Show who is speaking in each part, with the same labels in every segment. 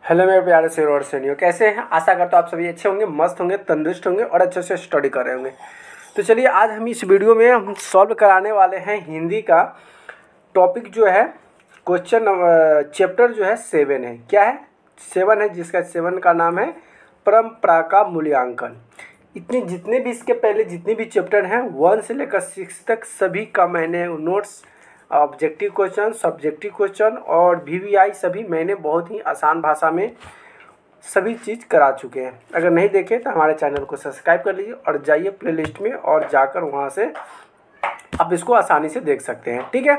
Speaker 1: Hello मेरे प्यारे शेर और सैनियों, कैसे हैं? आशा करता हूँ आप सभी अच्छे होंगे, मस्त होंगे, तंदुरुस्त होंगे और अच्छे से स्टडी कर रहे होंगे। तो चलिए, आज हम इस वीडियो में हम सॉल्व कराने वाले हैं हिंदी का टॉपिक जो है क्वेश्चन चैप्टर जो है 7 है। क्या है? 7 है, जिसका 7 का नाम है परंपरा का मूल्यांकन। इतने जितने भी इसके पहले जितने भी चैप्टर हैं 1 से लेकर 6 तक सभी का मैंने notes, objective question, subjective question और वीवीआई सभी मैंने बहुत ही आसान भाषा में सभी चीज़ करा चुके हैं। अगर नहीं देखे तो हमारे चैनल को सब्सक्राइब कर लीजिए और जाइए प्लेलिस्ट में और जाकर वहाँ से आप इसको आसानी से देख सकते हैं। ठीक है,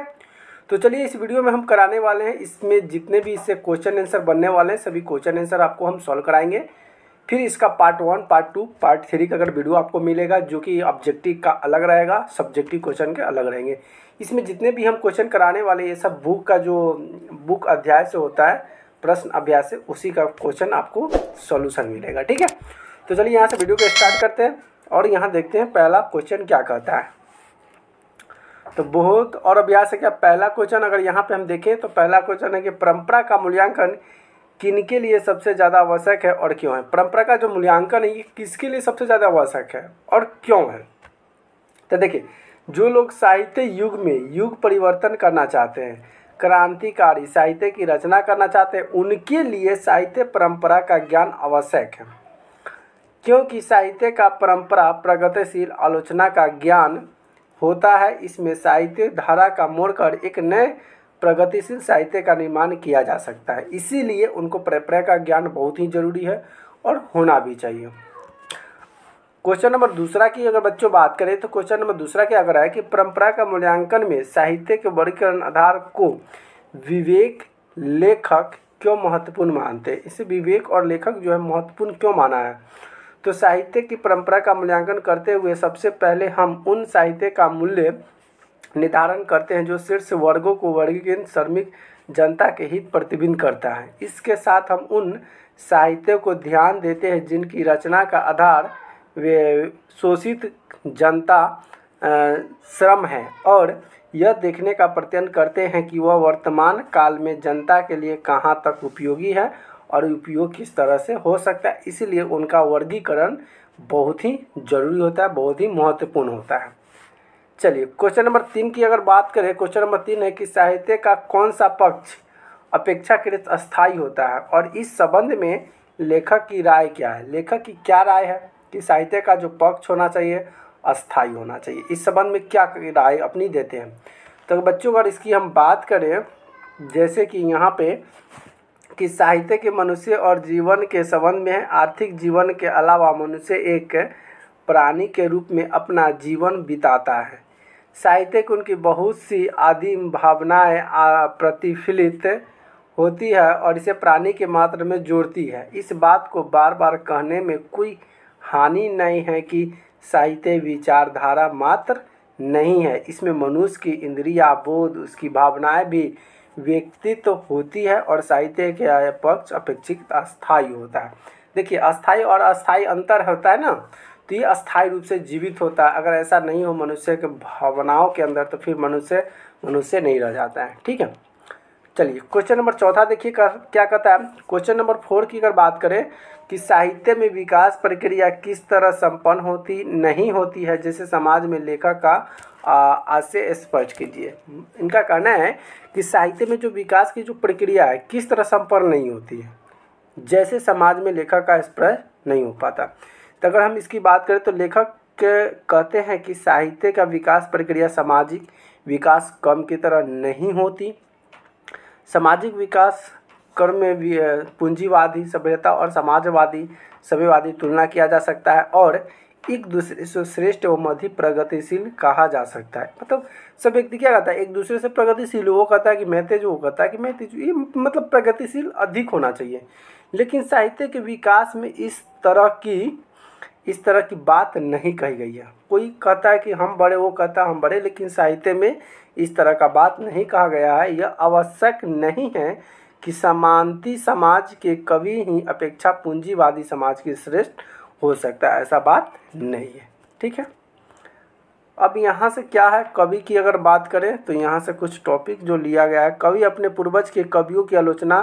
Speaker 1: तो चलिए इस वीडियो में हम कराने वाले हैं, इसमें जितने भी इससे क्वेश्चन आंसर बनने वाले हैं सभी क्वेश्चन आंसर आपको हम सॉल्व कराएंगे। फिर इसका पार्ट 1, पार्ट 2, पार्ट 3 का अगर वीडियो आपको मिलेगा जो कि ऑब्जेक्टिव का अलग रहेगा, सब्जेक्टिव क्वेश्चन के अलग रहेंगे। इसमें जितने भी हम क्वेश्चन कराने वाले ये सब बुक का जो बुक अध्याय से होता है, प्रश्न अभ्यास से, उसी का क्वेश्चन आपको सॉल्यूशन मिलेगा। ठीक है, तो चलिए यहाँ से वीडियो को स्टार्ट करते हैं और यहाँ देखते हैं पहला क्वेश्चन क्या कहता है। तो बहुत और अभ्यास है क्या पहला क्वेश्चन अगर यहाँ पे हम देखें तो पहला क्वेश्चन है कि परंपरा का मूल्यांकन किनके लिए सबसे ज़्यादा आवश्यक है और क्यों है। परंपरा का जो मूल्यांकन है ये किसके लिए सबसे ज़्यादा आवश्यक है और क्यों है। तो देखिए, जो लोग साहित्य युग में युग परिवर्तन करना चाहते हैं, क्रांतिकारी साहित्य की रचना करना चाहते हैं, उनके लिए साहित्य परंपरा का ज्ञान आवश्यक है। क्योंकि साहित्य का परंपरा प्रगतिशील आलोचना का ज्ञान होता है। इसमें साहित्य धारा का मोड़कर एक नए प्रगतिशील साहित्य का निर्माण किया जा सकता है। इसीलिए उनको परंपरा का ज्ञान बहुत ही जरूरी है और होना भी चाहिए। क्वेश्चन नंबर दूसरा की अगर बच्चों बात करें तो क्वेश्चन नंबर दूसरा क्या कर रहा है कि परंपरा का मूल्यांकन में साहित्य के वर्गीकरण आधार को विवेक लेखक क्यों महत्वपूर्ण मानते हैं। इसे विवेक और लेखक जो है महत्वपूर्ण क्यों माना है। तो साहित्य की परंपरा का मूल्यांकन करते हुए सबसे पहले हम उन साहित्य का मूल्य निर्धारण करते हैं जो शीर्ष वर्गों को वर्गीकृत श्रमिक जनता के हित प्रतिबिंब करता है। इसके साथ हम उन साहित्य को ध्यान देते हैं जिनकी रचना का आधार वे शोषित जनता श्रम है और यह देखने का प्रयत्न करते हैं कि वह वर्तमान काल में जनता के लिए कहाँ तक उपयोगी है और उपयोग किस तरह से हो सकता है। इसलिए उनका वर्गीकरण बहुत ही जरूरी होता है, बहुत ही महत्वपूर्ण होता है। चलिए, क्वेश्चन नंबर 3 की अगर बात करें, क्वेश्चन नंबर 3 है कि साहित्य का कौन सा पक्ष अपेक्षाकृत अस्थायी होता है और इस संबंध में लेखक की राय क्या है। लेखक की क्या राय है कि साहित्य का जो पक्ष होना चाहिए अस्थायी होना चाहिए। इस संबंध में क्या राय अपनी देते हैं। तो बच्चों अगर इसकी हम बात करें, जैसे कि यहाँ पे कि साहित्य के मनुष्य और जीवन के संबंध में है। आर्थिक जीवन के अलावा मनुष्य एक प्राणी के रूप में अपना जीवन बिताता है। साहित्य की उनकी बहुत सी आदिम भावनाएं प्रतिफलित होती है और इसे प्राणी के मात्र में जोड़ती है। इस बात को बार बार कहने में कोई हानि नहीं है कि साहित्य विचारधारा मात्र नहीं है, इसमें मनुष्य की इंद्रिया, बोध, उसकी भावनाएं भी व्यक्तित्व होती है और साहित्य के पक्ष अपेक्षित अस्थायी होता है। देखिए, अस्थायी और अस्थायी अंतर होता है ना, तो ये अस्थायी रूप से जीवित होता है। अगर ऐसा नहीं हो मनुष्य के भावनाओं के अंदर तो फिर मनुष्य नहीं रह जाता है। ठीक है, चलिए क्वेश्चन नंबर चौथा देखिए क्या कहता है। क्वेश्चन नंबर 4 की अगर बात करें कि साहित्य में विकास प्रक्रिया किस तरह संपन्न होती नहीं होती है, जैसे समाज में लेखक का आशय स्पष्ट कीजिए। इनका कहना है कि साहित्य में जो विकास की जो प्रक्रिया है किस तरह संपन्न नहीं होती है, जैसे समाज में लेखक का स्पष्ट नहीं हो पाता। तो अगर हम इसकी बात करें तो लेखक कहते हैं कि साहित्य का विकास प्रक्रिया सामाजिक विकास क्रम की तरह नहीं होती। सामाजिक विकास क्रम में पूंजीवादी सभ्यता और समाजवादी सभ्यवादी तुलना किया जा सकता है और एक दूसरे से श्रेष्ठ एवं अधिक प्रगतिशील कहा जा सकता है। मतलब सब व्यक्ति क्या कहता है, एक दूसरे से प्रगतिशील, वो कहता है कि मैं तेज, वो कहता है कि मैं तेज, ये मतलब प्रगतिशील अधिक होना चाहिए। लेकिन साहित्य के विकास में इस तरह की बात नहीं कही गई है। कोई कहता है कि हम बड़े, वो कहता है हम बड़े, लेकिन साहित्य में इस तरह का बात नहीं कहा गया है। यह आवश्यक नहीं है कि समांती समाज के कवि ही अपेक्षा पूंजीवादी समाज की श्रेष्ठ हो सकता है, ऐसा बात नहीं है। ठीक है, अब यहाँ से क्या है, कवि की अगर बात करें तो यहाँ से कुछ टॉपिक जो लिया गया है। कवि अपने पूर्वज के कवियों की आलोचना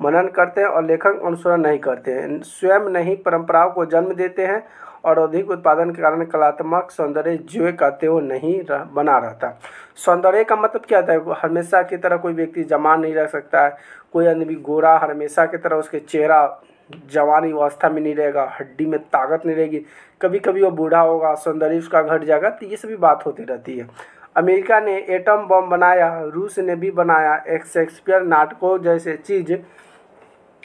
Speaker 1: मनन करते हैं और लेखक अनुसरण नहीं करते हैं, स्वयं नई परंपराओं को जन्म देते हैं और अधिक उत्पादन के कारण कलात्मक सौंदर्य जो कहते हो नहीं बना रहता। सौंदर्य का मतलब क्या होता है? हमेशा की तरह कोई व्यक्ति जवान नहीं रह सकता है, कोई आदमी गोरा हमेशा की तरह उसके चेहरा जवानी अवस्था में नहीं रहेगा, हड्डी में ताकत नहीं रहेगी, कभी कभी वो बूढ़ा होगा, सौंदर्य उसका घट जाएगा। तो ये सभी बात होती रहती है। अमेरिका ने एटम बम बनाया, रूस ने भी बनाया, एक शेक्सपियर नाटकों जैसे चीज़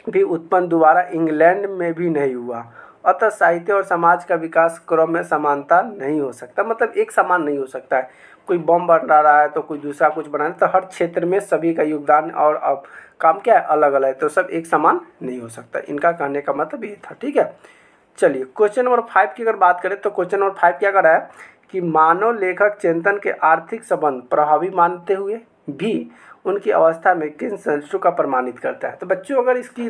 Speaker 1: भी उत्पन्न दोबारा इंग्लैंड में भी नहीं हुआ। अतः साहित्य और समाज का विकास क्रम में समानता नहीं हो सकता, मतलब एक समान नहीं हो सकता है। कोई बम बना रहा है तो कोई दूसरा कुछ बना रहा है, तो हर क्षेत्र में सभी का योगदान और अब काम क्या है, अलग अलग है, तो सब एक समान नहीं हो सकता। इनका कहने का मतलब ये था। ठीक है, चलिए क्वेश्चन नंबर 5 की अगर बात करें तो क्वेश्चन नंबर 5 क्या कर रहा है कि मानव लेखक चिंतन के आर्थिक संबंध प्रभावी मानते हुए भी उनकी अवस्था में किन संस्कृतियों का प्रमाणित करता है। तो बच्चों अगर इसकी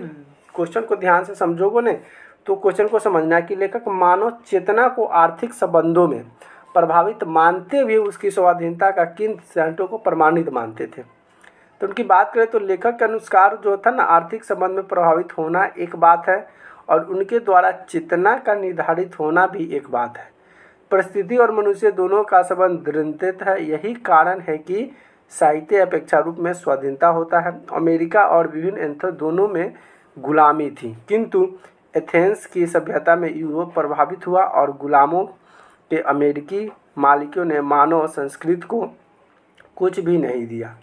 Speaker 1: क्वेश्चन को ध्यान से समझोगे ने तो क्वेश्चन को समझना कि लेखक मानव चेतना को आर्थिक संबंधों में प्रभावित मानते हुए उसकी स्वाधीनता का किन संस्कृतियों को प्रमाणित मानते थे। तो उनकी बात करें तो लेखक के अनुसार जो था ना, आर्थिक संबंध में प्रभावित होना एक बात है और उनके द्वारा चेतना का निर्धारित होना भी एक बात है। परिस्थिति और मनुष्य दोनों का संबंध दृढ़ है। यही कारण है कि साहित्य अपेक्षा रूप में स्वाधीनता होता है। अमेरिका और विभिन्न एंथर दोनों में गुलामी थी, किंतु एथेंस की सभ्यता में यूरोप प्रभावित हुआ और गुलामों के अमेरिकी मालिकों ने मानव संस्कृति को कुछ भी नहीं दिया।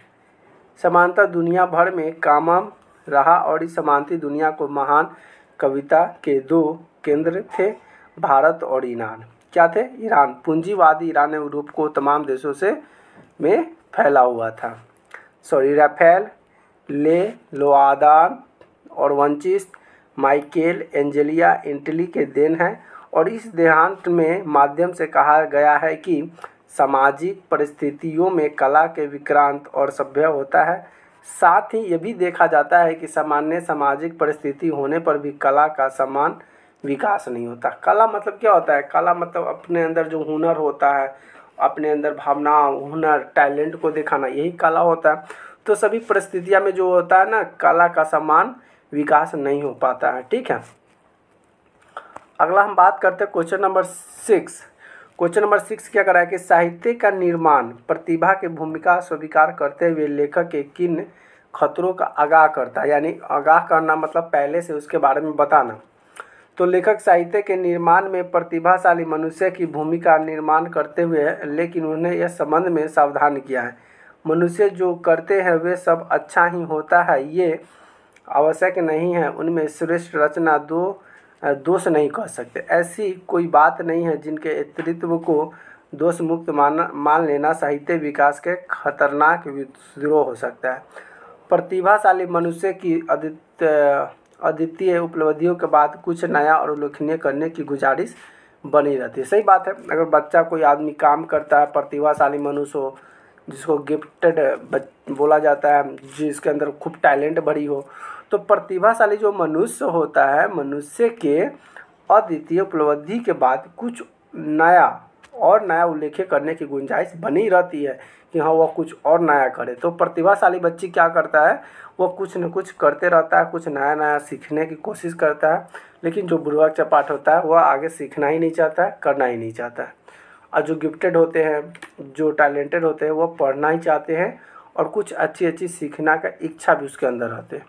Speaker 1: समानता दुनिया भर में कामम रहा और इस समानती दुनिया को महान कविता के दो केंद्र थे, भारत और ईरान। क्या थे? ईरान। पूंजीवादी ईरान ने यूरोप को तमाम देशों से में फैला हुआ था। राफेल, ले लोआदान और वंचित माइकेल एंजेलिया इटली के देन है और इस देहांत में माध्यम से कहा गया है कि सामाजिक परिस्थितियों में कला के विक्रांत और सभ्य होता है। साथ ही यह भी देखा जाता है कि सामान्य सामाजिक परिस्थिति होने पर भी कला का समान विकास नहीं होता। कला मतलब क्या होता है? कला मतलब अपने अंदर जो हुनर होता है, अपने अंदर भावना, हुनर, टैलेंट को दिखाना, यही कला होता है। तो सभी परिस्थितियों में जो होता है ना, कला का समान विकास नहीं हो पाता है। ठीक है, अगला हम बात करते हैं क्वेश्चन नंबर 6। क्वेश्चन नंबर 6 क्या करा है कि साहित्य का निर्माण प्रतिभा की भूमिका स्वीकार करते हुए लेखक के किन खतरों का आगाह करता है। यानी आगाह करना मतलब पहले से उसके बारे में बताना। तो लेखक साहित्य के निर्माण में प्रतिभाशाली मनुष्य की भूमिका निर्माण करते हुए, लेकिन उन्हें यह संबंध में सावधान किया है, मनुष्य जो करते हैं वे सब अच्छा ही होता है, ये आवश्यक नहीं है, उनमें श्रेष्ठ रचना दोष नहीं कह सकते। ऐसी कोई बात नहीं है जिनके अस्तित्व को दोष मुक्त मान लेना साहित्य विकास के खतरनाक विद्रोह हो सकता है। प्रतिभाशाली मनुष्य की अद्वितीय उपलब्धियों के बाद कुछ नया और उल्लेखनीय करने की गुजारिश बनी रहती है। सही बात है, अगर बच्चा कोई आदमी काम करता है, प्रतिभाशाली मनुष्य हो, जिसको गिफ्टेड बोला जाता है, जिसके अंदर खूब टैलेंट भरी हो, तो प्रतिभाशाली जो मनुष्य होता है, मनुष्य के अद्वितीय उपलब्धि के बाद कुछ नया और नया उल्लेख करने की गुंजाइश बनी रहती है कि हाँ वह कुछ और नया करे। तो प्रतिभाशाली बच्ची क्या करता है, वह कुछ न कुछ करते रहता है, कुछ नया नया सीखने की कोशिश करता है। लेकिन जो बुर्बक चपाट होता है वह आगे सीखना ही नहीं चाहता है, करना ही नहीं चाहता है। और जो गिफ्टेड होते हैं, जो टैलेंटेड होते हैं, वह पढ़ना ही चाहते हैं और कुछ अच्छी अच्छी सीखना का इच्छा भी उसके अंदर रहते हैं।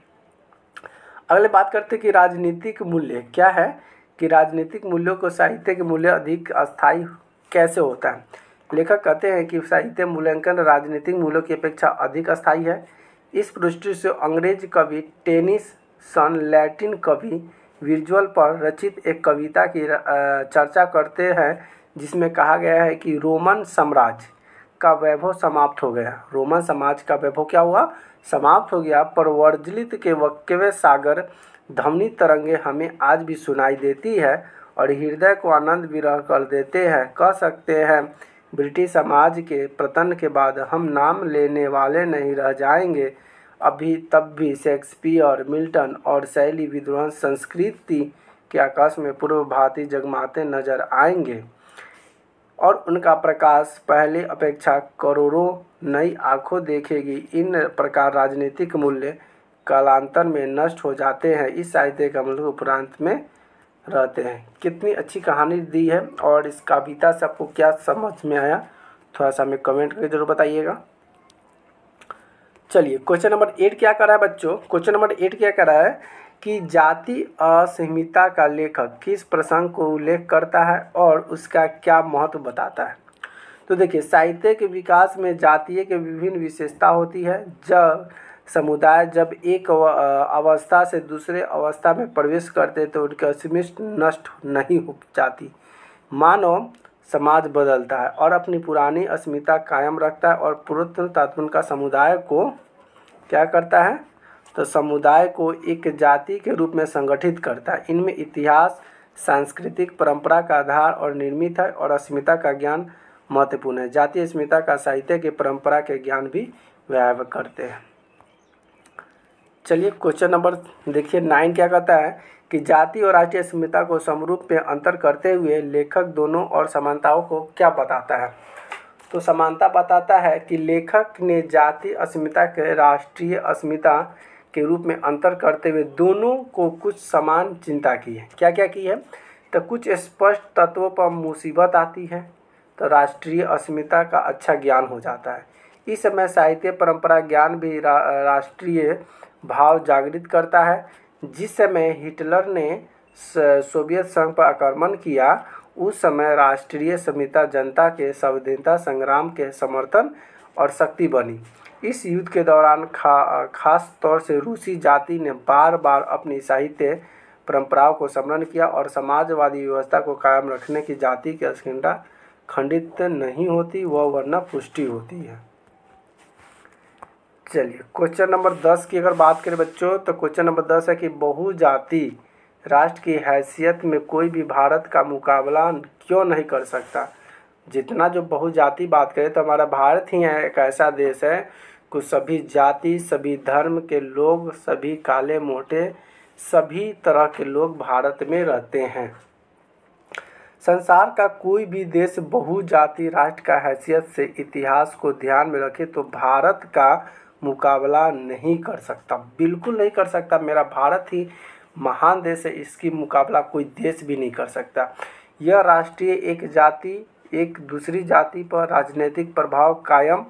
Speaker 1: अगले बात करते हैं कि राजनीतिक मूल्य क्या है, कि राजनीतिक मूल्यों को साहित्य के मूल्य अधिक अस्थायी कैसे होता है। लेखक कहते हैं कि साहित्य मूल्यांकन राजनीतिक मूल्यों की अपेक्षा अधिक अस्थायी है। इस दृष्टि से अंग्रेज कवि टेनिसन लैटिन कवि विजुअल पर रचित एक कविता की चर्चा करते हैं, जिसमें कहा गया है कि रोमन साम्राज्य का वैभव समाप्त हो गया। रोमन समाज का वैभव क्या हुआ? समाप्त हो गया, पर वर्जिलित के वक्यवे सागर ध्वनि तरंगे हमें आज भी सुनाई देती है और हृदय को आनंद विरह कर देते हैं। कह सकते हैं ब्रिटिश समाज के पतन के बाद हम नाम लेने वाले नहीं रह जाएंगे। अभी तब भी शेक्सपियर, मिल्टन और शैली विद्वान संस्कृति के आकाश में पूर्व भांति जगमाते नजर आएंगे और उनका प्रकाश पहले अपेक्षा करोड़ों नई आंखों देखेगी। इन प्रकार राजनीतिक मूल्य कालांतर में नष्ट हो जाते हैं, इस साहित्य के अमल उपरांत में रहते हैं। कितनी अच्छी कहानी दी है और इस कविता से आपको क्या समझ में आया, थोड़ा सा हमें कमेंट करके जरूर बताइएगा। चलिए क्वेश्चन नंबर 8 क्या कर रहा है बच्चों, क्वेश्चन नंबर 8 क्या कर रहा है कि जाति असहिष्णुता का लेखक किस प्रसंग को उल्लेख करता है और उसका क्या महत्व बताता है। तो देखिए, साहित्य के विकास में जातीय के विभिन्न विशेषता होती है। जब समुदाय जब एक अवस्था से दूसरे अवस्था में प्रवेश करते तो उनकी अस्मिता नष्ट नहीं हो जाती। मानव समाज बदलता है और अपनी पुरानी अस्मिता कायम रखता है और पूर्वोत्तर तत्व का समुदाय को क्या करता है, तो समुदाय को एक जाति के रूप में संगठित करता है। इनमें इतिहास, सांस्कृतिक परंपरा का आधार और निर्मित है और अस्मिता का ज्ञान महत्वपूर्ण है। जातीय अस्मिता का साहित्य के परंपरा के ज्ञान भी व्यापक करते हैं। चलिए क्वेश्चन नंबर देखिए 9 क्या कहता है कि जाति और राष्ट्रीय अस्मिता को समरूप में अंतर करते हुए लेखक दोनों और समानताओं को क्या बताता है। तो समानता बताता है कि लेखक ने जाति अस्मिता के राष्ट्रीय अस्मिता के रूप में अंतर करते हुए दोनों को कुछ समान चिंता की है। क्या क्या की है, तो कुछ स्पष्ट तत्वों पर मुसीबत आती है तो राष्ट्रीय अस्मिता का अच्छा ज्ञान हो जाता है। इस समय साहित्य परंपरा ज्ञान भी राष्ट्रीय भाव जागृत करता है। जिस समय हिटलर ने सोवियत संघ पर आक्रमण किया उस समय राष्ट्रीय अस्मिता जनता के संविधान संग्राम के समर्थन और शक्ति बनी। इस युद्ध के दौरान खास तौर से रूसी जाति ने बार बार अपनी साहित्य परंपराओं को स्मरण किया और समाजवादी व्यवस्था को कायम रखने की जाति की अस्मिता खंडित नहीं होती, वह वरना पुष्टि होती है। चलिए क्वेश्चन नंबर 10 की अगर बात करें बच्चों, तो क्वेश्चन नंबर 10 है कि बहुजाति राष्ट्र की हैसियत में कोई भी भारत का मुकाबला क्यों नहीं कर सकता। जितना जो बहुजाति बात करें तो हमारा भारत ही है एक ऐसा देश है कि सभी जाति, सभी धर्म के लोग, सभी काले मोटे, सभी तरह के लोग भारत में रहते हैं। संसार का कोई भी देश बहुजाति राष्ट्र का हैसियत से इतिहास को ध्यान में रखे तो भारत का मुकाबला नहीं कर सकता, बिल्कुल नहीं कर सकता। मेरा भारत ही महान देश है, इसकी मुकाबला कोई देश भी नहीं कर सकता। यह राष्ट्रीय एक जाति एक दूसरी जाति पर राजनीतिक प्रभाव कायम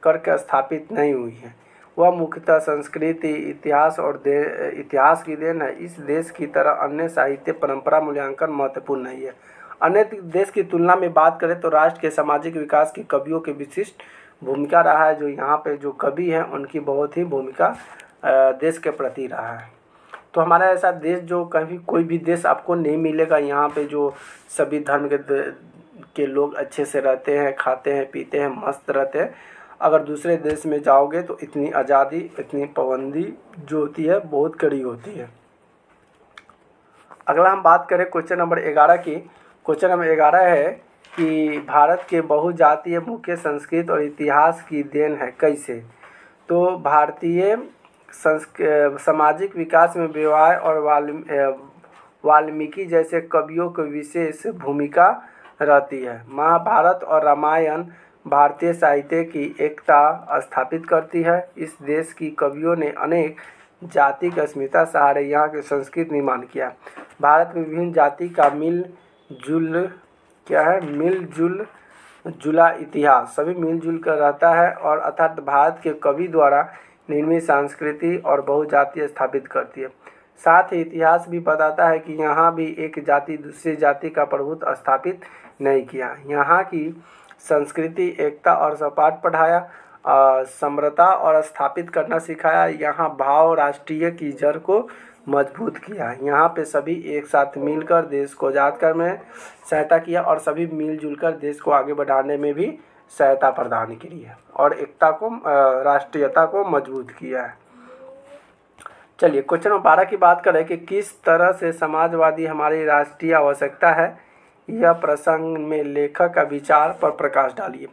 Speaker 1: करके स्थापित नहीं हुई है। वह मुख्यतः संस्कृति, इतिहास और इतिहास की देन है। इस देश की तरह अन्य साहित्य परंपरा मूल्यांकन महत्वपूर्ण नहीं है। अन्य देश की तुलना में बात करें तो राष्ट्र के सामाजिक विकास की कवियों की विशिष्ट भूमिका रहा है। जो यहाँ पे जो कवि हैं उनकी बहुत ही भूमिका देश के प्रति रहा है। तो हमारा ऐसा देश जो कभी कोई भी देश आपको नहीं मिलेगा, यहाँ पे जो सभी धर्म के लोग अच्छे से रहते हैं, खाते हैं, पीते हैं, मस्त रहते हैं। अगर दूसरे देश में जाओगे तो इतनी आज़ादी, इतनी पाबंदी जो होती है बहुत कड़ी होती है। अगला हम बात करें क्वेश्चन नंबर 11 की। क्वेश्चन नंबर 11 है कि भारत के बहुजातीय मुख्य संस्कृति और इतिहास की देन है कैसे। तो भारतीय सामाजिक विकास में विवाह और वाल्मीकि जैसे कवियों की विशेष भूमिका रहती है। महाभारत और रामायण भारतीय साहित्य की एकता स्थापित करती है। इस देश की कवियों ने अनेक जाति की अस्मिता सहारे यहाँ के संस्कृति निर्माण किया। भारत में विभिन्न जाति का जुला इतिहास, सभी मिलजुल कर रहता है और अर्थात भारत के कवि द्वारा निर्मित संस्कृति और बहुजातीय स्थापित करती है। साथ ही इतिहास भी बताता है कि यहाँ भी एक जाति दूसरी जाति का प्रभुत्व स्थापित नहीं किया। यहाँ की संस्कृति एकता और सपाट पढ़ाया, समरता और स्थापित करना सिखाया। यहाँ भाव राष्ट्रीय की जड़ को मजबूत किया। यहाँ पे सभी एक साथ मिलकर देश को आज़ाद करने में सहायता किया और सभी मिलजुल कर देश को आगे बढ़ाने में भी सहायता प्रदान की है और एकता को, राष्ट्रीयता को मजबूत किया है। चलिए क्वेश्चन नंबर 12 की बात करें कि किस तरह से समाजवादी हमारी राष्ट्रीय आवश्यकता है। यह प्रसंग में लेखक का विचार पर प्रकाश डालिए।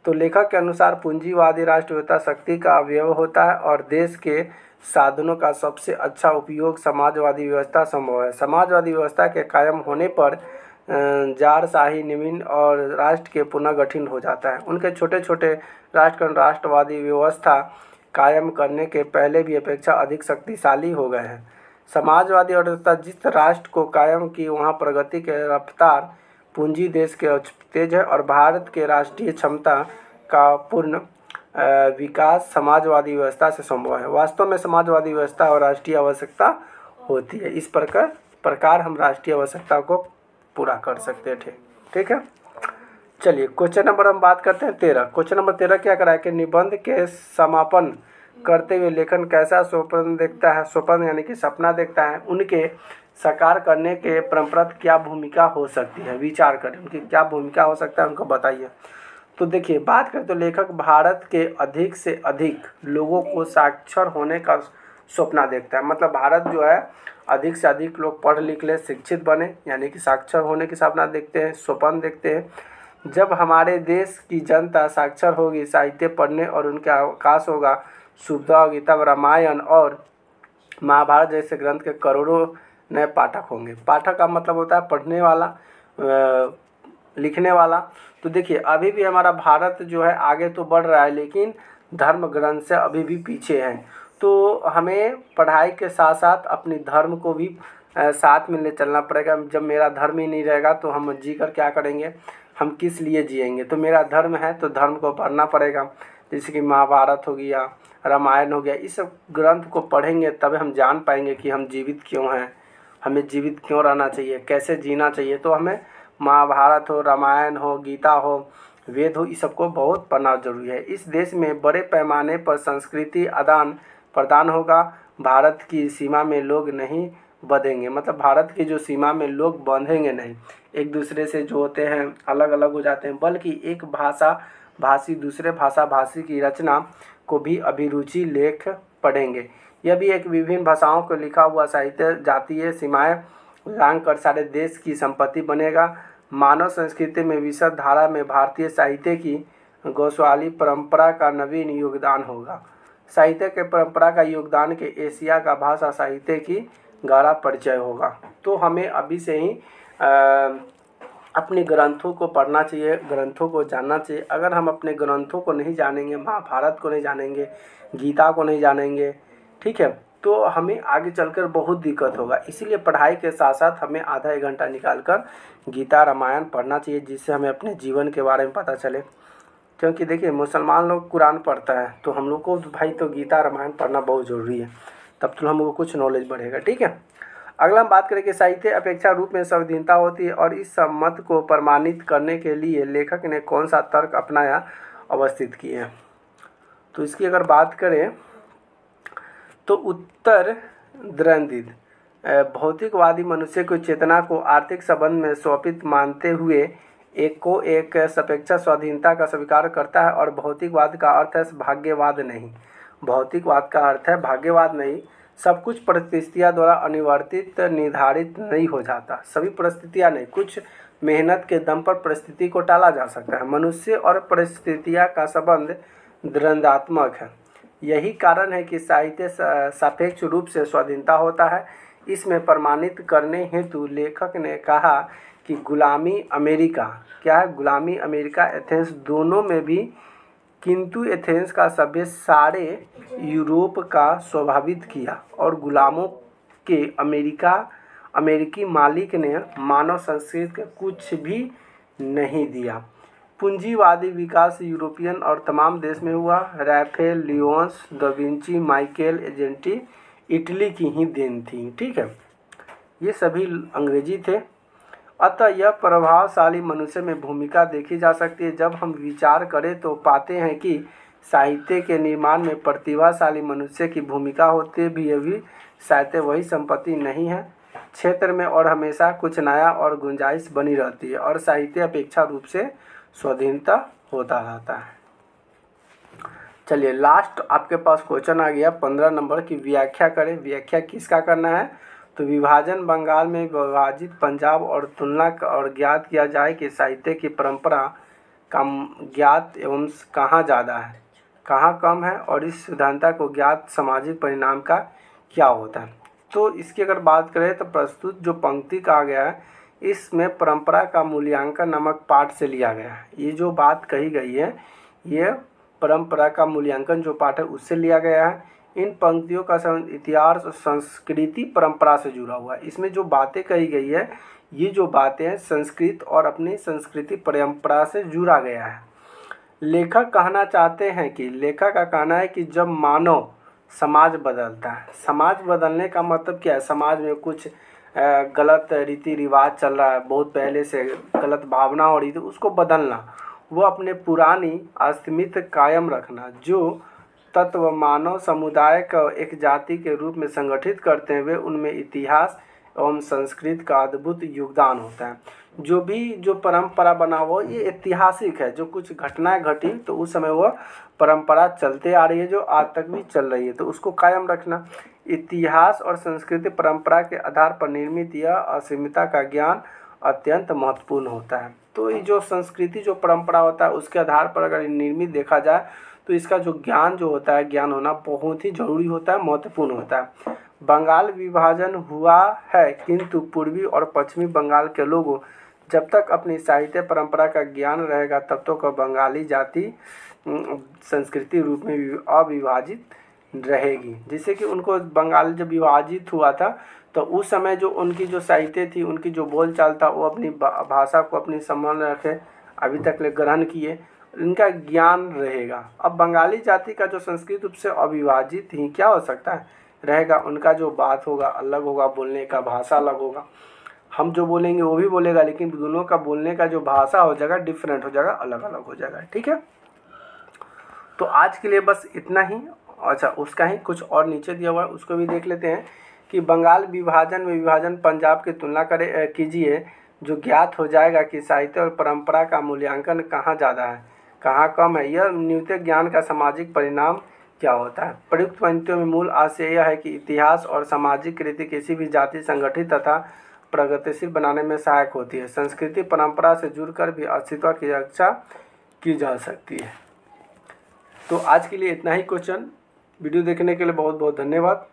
Speaker 1: तो लेखक के अनुसार पूंजीवादी राष्ट्र व्यवस्था शक्ति का अवयव होता है और देश के साधनों का सबसे अच्छा उपयोग समाजवादी व्यवस्था संभव है। समाजवादी व्यवस्था के कायम होने पर जारशाही निम्न और राष्ट्र के पुनर्गठन हो जाता है। उनके छोटे छोटे राष्ट्र राष्ट्रवादी व्यवस्था कायम करने के पहले भी अपेक्षा अधिक शक्तिशाली हो गए हैं। समाजवादी अर्थव्यवस्था जिस राष्ट्र को कायम की वहाँ प्रगति के रफ्तार पूंजी देश के तेज है और भारत के राष्ट्रीय क्षमता का पूर्ण विकास समाजवादी व्यवस्था से संभव है। वास्तव में समाजवादी व्यवस्था और राष्ट्रीय आवश्यकता होती है। इस प्रकार हम राष्ट्रीय आवश्यकता को पूरा कर सकते थे। ठीक है, चलिए क्वेश्चन नंबर हम बात करते हैं 13। क्वेश्चन नंबर 13 क्या करा है कि निबंध के समापन करते हुए लेखन कैसा स्वप्न देखता है। स्वप्न यानी कि सपना देखता है। उनके साकार करने के परंपरागत क्या भूमिका हो सकती है, विचार करें उनकी क्या भूमिका हो सकता है, उनको बताइए। तो देखिए बात करें तो लेखक भारत के अधिक से अधिक लोगों को साक्षर होने का सपना देखता है। मतलब भारत जो है अधिक से अधिक लोग पढ़ लिख ले, शिक्षित बने, यानी कि साक्षर होने की सपना देखते हैं, स्वप्न देखते हैं। जब हमारे देश की जनता साक्षर होगी, साहित्य पढ़ने और उनके अवकाश होगा, सुविधा होगी, तब रामायण और महाभारत जैसे ग्रंथ के करोड़ों नए पाठक होंगे। पाठक का मतलब होता है पढ़ने वाला, लिखने वाला। तो देखिए अभी भी हमारा भारत जो है आगे तो बढ़ रहा है, लेकिन धर्म ग्रंथ से अभी भी पीछे है। तो हमें पढ़ाई के साथ साथ अपनी धर्म को भी साथ में ले चलना पड़ेगा। जब मेरा धर्म ही नहीं रहेगा तो हम जी कर क्या करेंगे, हम किस लिए जिएंगे। तो मेरा धर्म है तो धर्म को पढ़ना पड़ेगा। जैसे कि महाभारत हो गया, रामायण हो गया, इस सब ग्रंथ को पढ़ेंगे तब हम जान पाएंगे कि हम जीवित क्यों हैं, हमें जीवित क्यों रहना चाहिए, कैसे जीना चाहिए। तो हमें महाभारत हो, रामायण हो, गीता हो, वेद हो, इस सबको बहुत पढ़ना जरूरी है। इस देश में बड़े पैमाने पर संस्कृति आदान प्रदान होगा। भारत की सीमा में लोग नहीं बंधेंगे, मतलब भारत की जो सीमा में लोग बंधेंगे नहीं, एक दूसरे से जो होते हैं अलग अलग हो जाते हैं, बल्कि एक भाषा भाषी दूसरे भाषा भाषी की रचना को भी अभिरुचि लेख पढ़ेंगे। यह भी एक विभिन्न भाषाओं को लिखा हुआ साहित्य जातीय सीमाएं लांघ कर सारे देश की संपत्ति बनेगा। मानव संस्कृति में विशद धारा में भारतीय साहित्य की गौरवशाली परंपरा का नवीन योगदान होगा। साहित्य के परंपरा का योगदान के एशिया का भाषा साहित्य की गहरा परिचय होगा। तो हमें अभी से ही अपने ग्रंथों को पढ़ना चाहिए, ग्रंथों को जानना चाहिए। अगर हम अपने ग्रंथों को नहीं जानेंगे, महाभारत को नहीं जानेंगे, गीता को नहीं जानेंगे, ठीक है, तो हमें आगे चलकर बहुत दिक्कत होगा। इसीलिए पढ़ाई के साथ साथ हमें आधा एक घंटा निकाल कर गीता रामायण पढ़ना चाहिए, जिससे हमें अपने जीवन के बारे में पता चले। क्योंकि देखिए मुसलमान लोग कुरान पढ़ता है, तो हम लोग को भाई तो गीता रामायण पढ़ना बहुत ज़रूरी है, तब तो हम लोग को कुछ नॉलेज बढ़ेगा। ठीक है, अगला हम बात करें कि साहित्य अपेक्षा रूप में संविधानता होती है और इस मत को प्रमाणित करने के लिए लेखक ने कौन सा तर्क अपनाया, अवस्थित किए हैं। तो इसकी अगर बात करें तो उत्तर द्वंद्वित भौतिकवादी मनुष्य को चेतना को आर्थिक संबंध में स्वपित मानते हुए एक सापेक्ष स्वाधीनता का स्वीकार करता है और भौतिकवाद का अर्थ है भाग्यवाद नहीं। भौतिकवाद का अर्थ है भाग्यवाद नहीं। सब कुछ परिस्थितियों द्वारा अनिवर्तित निर्धारित नहीं हो जाता, सभी परिस्थितियां नहीं, कुछ मेहनत के दम पर परिस्थिति को टाला जा सकता है। मनुष्य और परिस्थितियां का संबंध द्वंद्वात्मक है। यही कारण है कि साहित्य सापेक्ष रूप से स्वाधीनता होता है। इसमें प्रमाणित करने हेतु लेखक ने कहा कि गुलामी अमेरिका क्या है, गुलामी अमेरिका एथेंस दोनों में भी, किंतु एथेंस का सभ्य सारे यूरोप का स्वाभावित किया और गुलामों के अमेरिकी मालिक ने मानव संस्कृति के कुछ भी नहीं दिया। पूंजीवादी विकास यूरोपियन और तमाम देश में हुआ। राफेल, लियोन्स, da Vinci, Michelangelo Italy की ही देन थी। ठीक है, ये सभी अंग्रेजी थे। अतः यह प्रभावशाली मनुष्य में भूमिका देखी जा सकती है। जब हम विचार करें तो पाते हैं कि साहित्य के निर्माण में प्रतिभाशाली मनुष्य की भूमिका होती भी अभी साहित्य वही संपत्ति नहीं है क्षेत्र में, और हमेशा कुछ नया और गुंजाइश बनी रहती है और साहित्य अपेक्षा रूप से स्वाधीनता होता रहता है। चलिए लास्ट आपके पास क्वेश्चन आ गया 15 नंबर की, व्याख्या करें। व्याख्या किसका करना है, तो विभाजन बंगाल में विभाजित पंजाब और तुलना और ज्ञात किया जाए कि साहित्य की परंपरा का ज्ञात एवं कहाँ ज़्यादा है, कहाँ कम है, और इस सिद्धांत को ज्ञात सामाजिक परिणाम का क्या होता है। तो इसकी अगर बात करें तो प्रस्तुत जो पंक्ति कहा गया है, इसमें परंपरा का मूल्यांकन नामक पाठ से लिया गया है। ये जो बात कही गई है ये परंपरा का मूल्यांकन जो पाठ है उससे लिया गया है। इन पंक्तियों का संबंध इतिहास और संस्कृति परंपरा से जुड़ा हुआ है। इसमें जो बातें कही गई है, ये जो बातें हैं संस्कृत और अपनी संस्कृति परंपरा से जुड़ा गया है। लेखक कहना चाहते हैं कि लेखक का कहना है कि जब मानव समाज बदलता है, समाज बदलने का मतलब क्या है, समाज में कुछ गलत रीति रिवाज चल रहा है, बहुत पहले से गलत भावना हो रही थी, उसको बदलना, वो अपने पुरानी अस्मिता कायम रखना, जो तत्व मानव समुदाय को एक जाति के रूप में संगठित करते हुए उनमें इतिहास एवं संस्कृति का अद्भुत योगदान होता है। जो परंपरा बना वो ये ऐतिहासिक है, जो कुछ घटनाएं घटी तो उस समय वो परंपरा चलते आ रही है, जो आज तक भी चल रही है, तो उसको कायम रखना। इतिहास और संस्कृति परंपरा के आधार पर निर्मित यह असीमिता का ज्ञान अत्यंत महत्वपूर्ण होता है। तो ये जो संस्कृति जो परंपरा होता है उसके आधार पर अगर निर्मित देखा जाए तो इसका जो ज्ञान जो होता है, ज्ञान होना बहुत ही जरूरी होता है, महत्वपूर्ण होता है। बंगाल विभाजन हुआ है, किंतु पूर्वी और पश्चिमी बंगाल के लोगों जब तक अपनी साहित्य परंपरा का ज्ञान रहेगा तब तक बंगाली जाति संस्कृति रूप में अविभाजित रहेगी। जिससे कि उनको बंगाल जब विभाजित हुआ था तो उस समय जो उनकी जो साहित्य थी, उनकी जो बोलचाल था, वो अपनी भाषा को अपनी सम्मान रखे, अभी तक ले ग्रहण किए, इनका ज्ञान रहेगा। अब बंगाली जाति का जो संस्कृत रूप से अविभाजित ही क्या हो सकता है रहेगा, उनका जो बात होगा अलग होगा, बोलने का भाषा अलग होगा, हम जो बोलेंगे वो भी बोलेगा, लेकिन दोनों का बोलने का जो भाषा हो जाएगा डिफरेंट हो जाएगा, अलग अलग हो जाएगा। ठीक है, तो आज के लिए बस इतना ही। अच्छा, उसका ही कुछ और नीचे दिया हुआ है उसको भी देख लेते हैं कि बंगाल विभाजन में विभाजन पंजाब की तुलना कीजिए, जो ज्ञात हो जाएगा कि साहित्य और परंपरा का मूल्यांकन कहाँ ज़्यादा है कहाँ कम है। यह न्यूनतम ज्ञान का सामाजिक परिणाम क्या होता है। प्रयुक्त पंक्तियों में मूल आशय यह है कि इतिहास और सामाजिक रीति किसी भी जाति संगठित तथा प्रगतिशील बनाने में सहायक होती है। संस्कृति परंपरा से जुड़कर भी अस्तित्व की रक्षा की जा सकती है। तो आज के लिए इतना ही क्वेश्चन। वीडियो देखने के लिए बहुत बहुत धन्यवाद।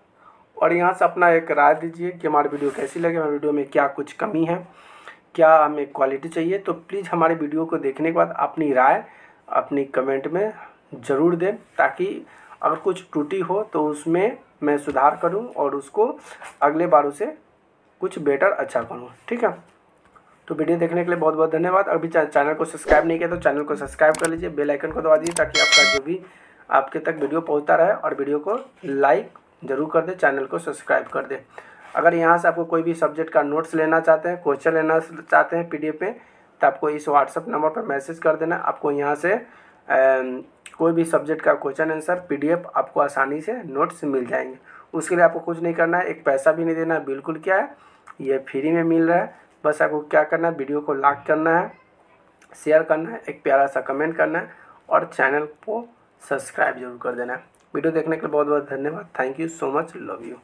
Speaker 1: और यहाँ से अपना एक राय दीजिए कि हमारी वीडियो कैसी लगे, हमारी वीडियो में क्या कुछ कमी है, क्या हमें क्वालिटी चाहिए। तो प्लीज़ हमारी वीडियो को देखने के बाद अपनी राय अपनी कमेंट में ज़रूर दें, ताकि अगर कुछ त्रुटि हो तो उसमें मैं सुधार करूं और उसको अगले बार उसे कुछ बेटर अच्छा करूं। ठीक है, तो वीडियो देखने के लिए बहुत बहुत धन्यवाद। अभी चैनल को सब्सक्राइब नहीं किया तो चैनल को सब्सक्राइब कर लीजिए, बेल आइकन को दबा दीजिए ताकि आपका जो भी आपके तक वीडियो पहुंचता रहे, और वीडियो को लाइक ज़रूर कर दें, चैनल को सब्सक्राइब कर दें। अगर यहाँ से आपको कोई भी सब्जेक्ट का नोट्स लेना चाहते हैं, क्वेश्चन लेना चाहते हैं PDF में, तो आपको इस व्हाट्सअप नंबर पर मैसेज कर देना। आपको यहाँ से कोई भी सब्जेक्ट का क्वेश्चन आंसर PDF आपको आसानी से नोट्स मिल जाएंगे। उसके लिए आपको कुछ नहीं करना है, एक पैसा भी नहीं देना है, बिल्कुल क्या है ये फ्री में मिल रहा है। बस आपको क्या करना है, वीडियो को लाइक करना है, शेयर करना है, एक प्यारा सा कमेंट करना है और चैनल को सब्सक्राइब जरूर कर देना है। वीडियो देखने के लिए बहुत बहुत धन्यवाद। Thank you so much, love you.